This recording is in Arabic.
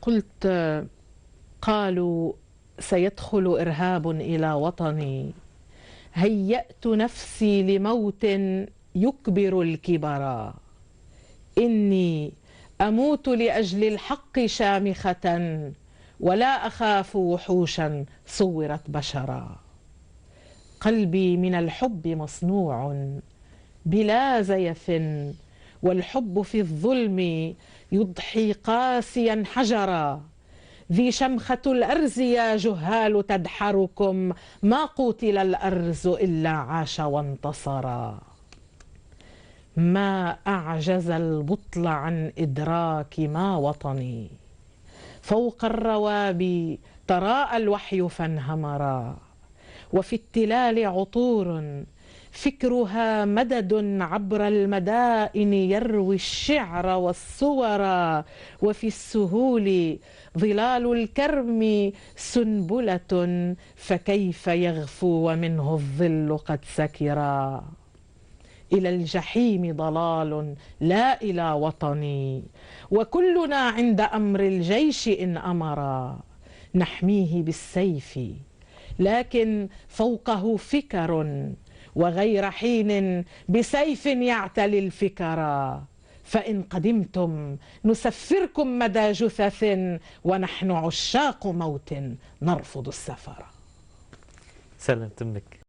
قلت قالوا سيدخل إرهاب إلى وطني، هيأت نفسي لموت يكبر الكبرى، إني أموت لأجل الحق شامخة، ولا أخاف وحوشا صورت بشرا. قلبي من الحب مصنوع بلا زيف، والحب في الظلم يضحي قاسيا حجرا. ذي شمخة الأرز يا جهال تدحركم، ما قوتل الأرز إلا عاش وانتصرا. ما أعجز البطل عن إدراك ما وطني، فوق الروابي تراءى الوحي فانهمرا. وفي التلال عطور فكرها مدد عبر المدائن يروي الشعر والصورا. وفي السهول ظلال الكرم سنبلة، فكيف يغفو ومنه الظل قد سكرا. إلى الجحيم ضلال لا إلى وطني، وكلنا عند أمر الجيش إن أمرا. نحميه بالسيف لكن فوقه فكر، وغير حين بسيف يعتلي الفكرا. فإن قدمتم نسفركم مدى جثث، ونحن عشاق موت نرفض السفر. سلمت منك.